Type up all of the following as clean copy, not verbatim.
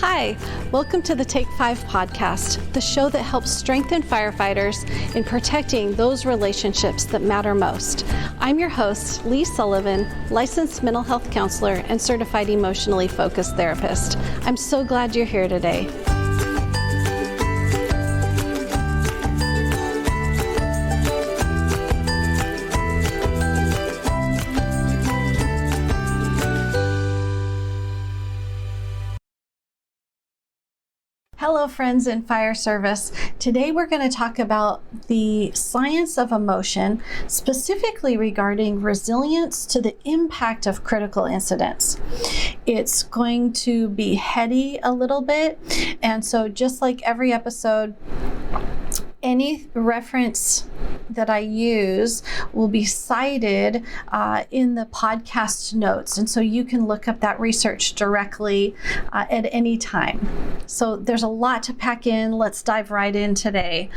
Hi, welcome to the Take 5 podcast, the show that helps strengthen firefighters in protecting those relationships that matter most. I'm your host, Lee Sullivan, licensed mental health counselor and certified emotionally focused therapist. I'm so glad you're here today. Hello friends in fire service. Today we're going to talk about the science of emotion, specifically regarding resilience to the impact of critical incidents. It's going to be heady a little bit, and so just like every episode, any reference that I use will be cited in the podcast notes, and so you can look up that research directly at any time. So there's a lot to pack in. Let's dive right in today.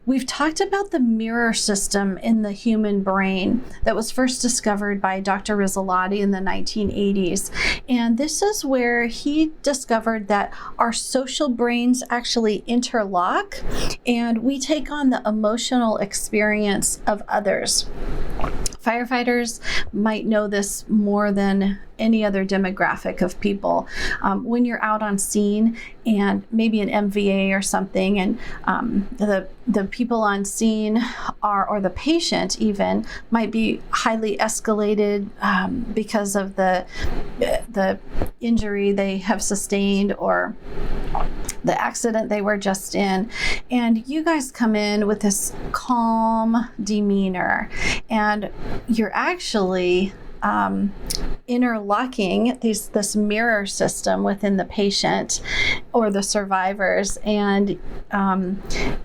We've talked about the mirror system in the human brain that was first discovered by Dr. Ricciardelli in the 1980s. And this is where he discovered that our social brains actually interlock and we take on the emotional experience of others. Firefighters might know this more than any other demographic of people. When you're out on scene and maybe an MVA or something, and the people on scene or the patient even might be highly escalated because of the injury they have sustained or the accident they were just in, and you guys come in with this calm demeanor, and you're actually interlocking this mirror system within the patient or the survivors, and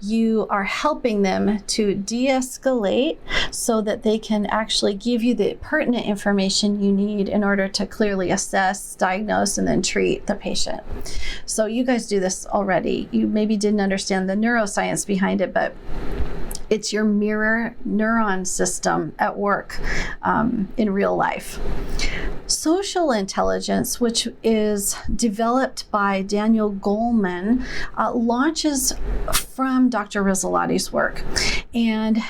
you are helping them to de-escalate so that they can actually give you the pertinent information you need in order to clearly assess, diagnose, and then treat the patient. So you guys do this already. You maybe didn't understand the neuroscience behind it, but it's your mirror neuron system at work in real life. Social intelligence, which is developed by Daniel Goleman, launches from Dr. Ricciardelli's work. And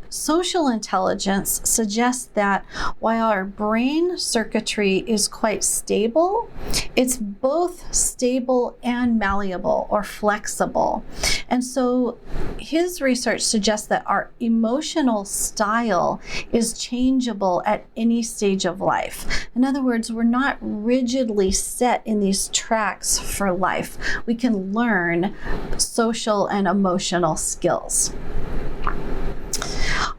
social intelligence suggests that while our brain circuitry is quite stable, it's both stable and malleable or flexible. And so his research suggests that our emotional style is changeable at any stage of life. In other words, we're not rigidly set in these tracks for life. We can learn social and emotional skills.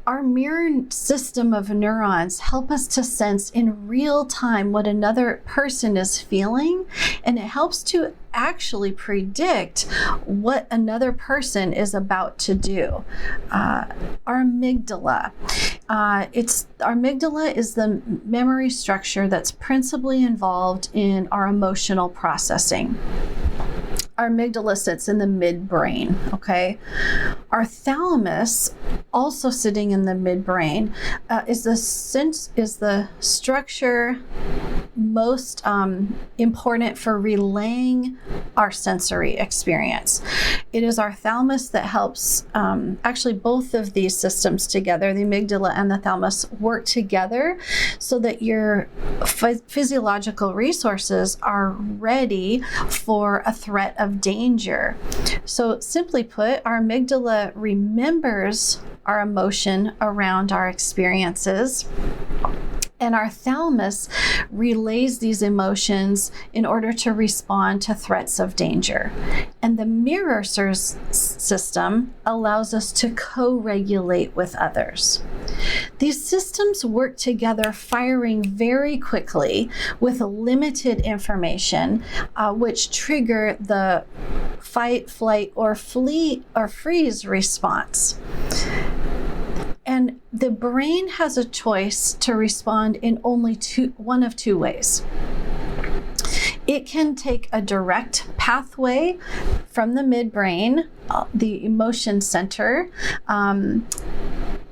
Our mirror system of neurons help us to sense in real time what another person is feeling, and it helps to actually predict what another person is about to do. Our amygdala. Our amygdala is the memory structure that's principally involved in our emotional processing. Our amygdala sits in the midbrain, okay? Our thalamus, also sitting in the midbrain, is the structure most important for relaying our sensory experience. It is our thalamus that helps, actually both of these systems together, the amygdala and the thalamus, work together so that your physiological resources are ready for a threat of danger. So simply put, our amygdala remembers our emotion around our experiences, and our thalamus relays these emotions in order to respond to threats of danger. And the mirror system allows us to co-regulate with others. These systems work together, firing very quickly with limited information, which trigger the fight, flight, or flee or freeze response. And the brain has a choice to respond in only one of two ways. It can take a direct pathway from the midbrain, the emotion center,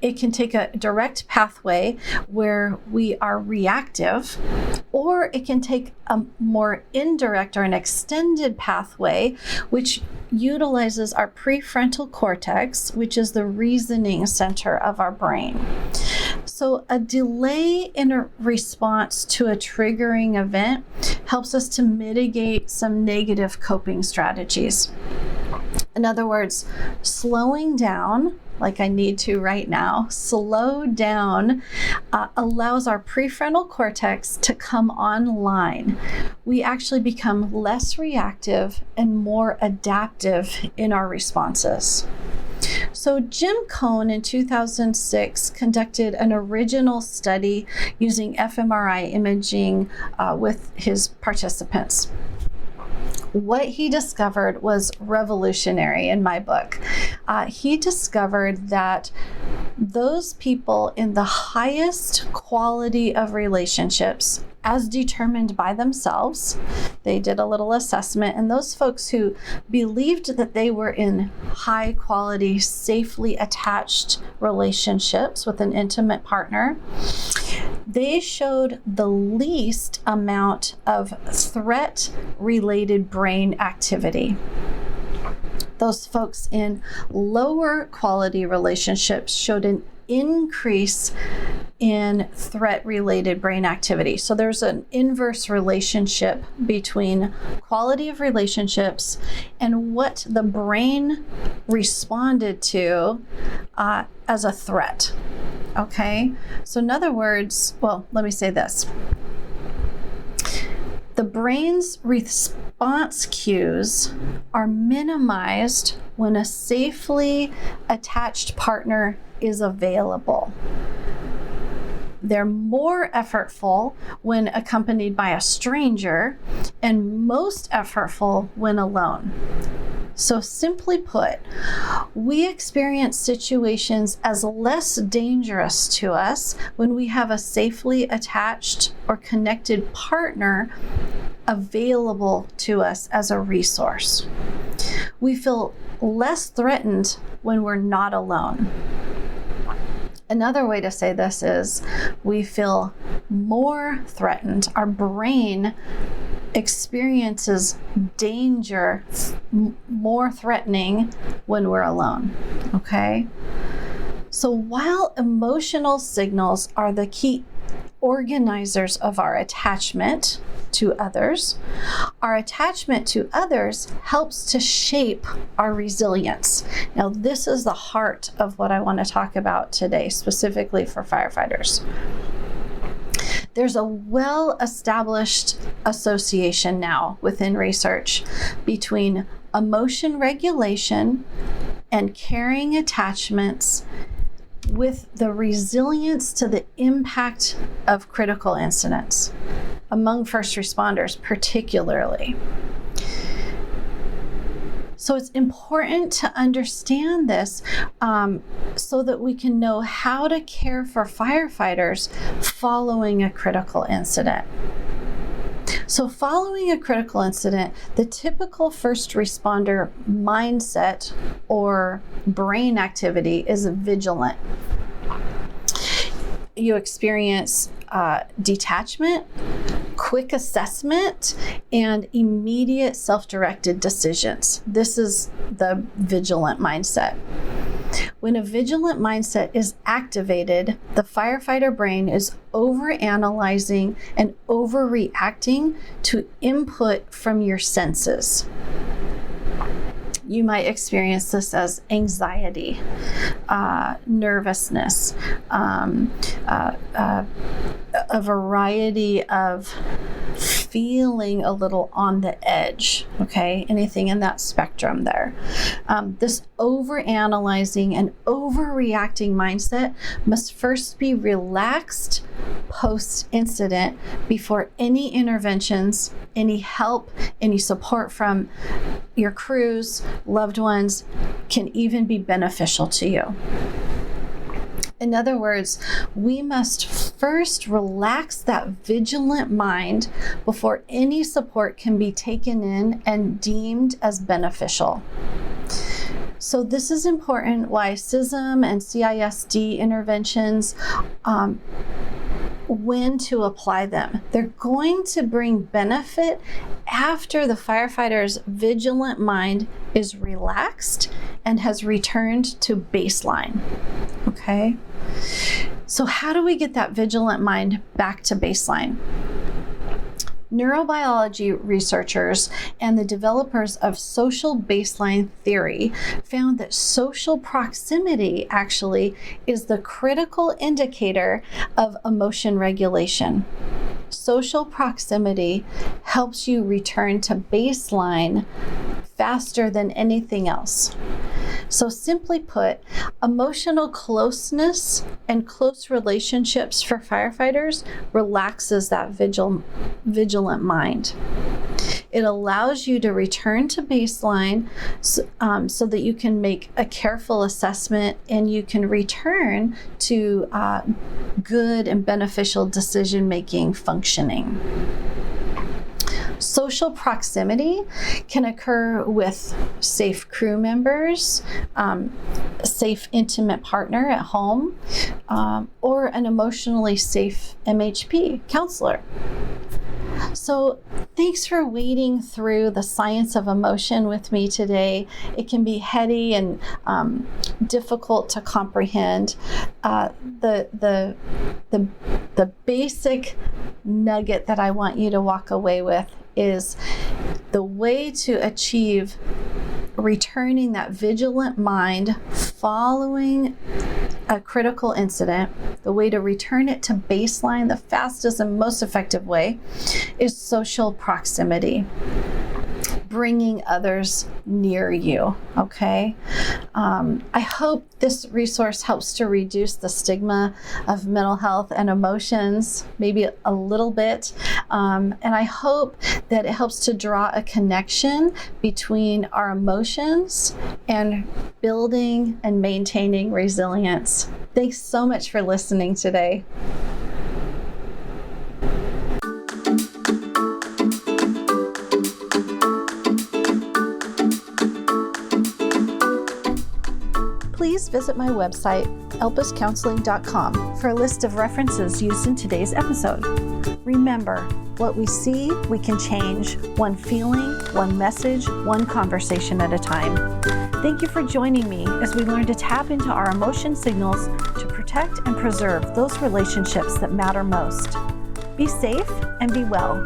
It can take a direct pathway where we are reactive, or it can take a more indirect or an extended pathway, which utilizes our prefrontal cortex, which is the reasoning center of our brain. So a delay in a response to a triggering event helps us to mitigate some negative coping strategies. In other words, slowing down, like I need to right now, slow down allows our prefrontal cortex to come online. We actually become less reactive and more adaptive in our responses. So Jim Coan in 2006 conducted an original study using fMRI imaging with his participants. What he discovered was revolutionary in my book. He discovered that those people in the highest quality of relationships, as determined by themselves, they did a little assessment, and those folks who believed that they were in high quality, safely attached relationships with an intimate partner, they showed the least amount of threat-related brain activity. Those folks in lower quality relationships showed an increase in threat-related brain activity. So there's an inverse relationship between quality of relationships and what the brain responded to as a threat. Okay? So in other words, well, let me say this. The brain's response cues are minimized when a safely attached partner is available. They're more effortful when accompanied by a stranger, and most effortful when alone. So simply put, we experience situations as less dangerous to us when we have a safely attached or connected partner available to us as a resource. We feel less threatened when we're not alone. Another way to say this is we feel more threatened. Our brain experiences danger more threatening when we're alone, okay? So while emotional signals are the key organizers of our attachment to others, our attachment to others helps to shape our resilience. Now, this is the heart of what I want to talk about today, specifically for firefighters. There's a well-established association now within research between emotion regulation and caring attachments with the resilience to the impact of critical incidents, among first responders particularly. So it's important to understand this so that we can know how to care for firefighters following a critical incident. So following a critical incident, the typical first responder mindset or brain activity is vigilant. You experience detachment, quick assessment, and immediate self-directed decisions. This is the vigilant mindset. When a vigilant mindset is activated, the firefighter brain is overanalyzing and overreacting to input from your senses. You might experience this as anxiety, nervousness, a variety of feeling a little on the edge, okay? Anything in that spectrum there. This overanalyzing and overreacting mindset must first be relaxed post-incident before any interventions, any help, any support from your crews, loved ones can even be beneficial to you. In other words, we must first relax that vigilant mind before any support can be taken in and deemed as beneficial. So this is important why CISM and CISD interventions, when to apply them. They're going to bring benefit after the firefighter's vigilant mind is relaxed and has returned to baseline. Okay? So how do we get that vigilant mind back to baseline? Neurobiology researchers and the developers of social baseline theory found that social proximity actually is the critical indicator of emotion regulation. Social proximity helps you return to baseline faster than anything else. So simply put, emotional closeness and close relationships for firefighters relaxes that vigilant mind. It allows you to return to baseline so that you can make a careful assessment and you can return to good and beneficial decision-making functioning. Social proximity can occur with safe crew members, safe intimate partner at home, or an emotionally safe MHP counselor. So thanks for wading through the science of emotion with me today. It can be heady and difficult to comprehend. The basic nugget that I want you to walk away with is the way to achieve returning that vigilant mind following a critical incident. The way to return it to baseline, the fastest and most effective way, is social proximity. Bringing others near you, okay? I hope this resource helps to reduce the stigma of mental health and emotions, maybe a little bit. And I hope that it helps to draw a connection between our emotions and building and maintaining resilience. Thanks so much for listening today. Please visit my website, elpiscounseling.com, for a list of references used in today's episode. Remember, what we see, we can change, one feeling, one message, one conversation at a time. Thank you for joining me as we learn to tap into our emotion signals to protect and preserve those relationships that matter most. Be safe and be well.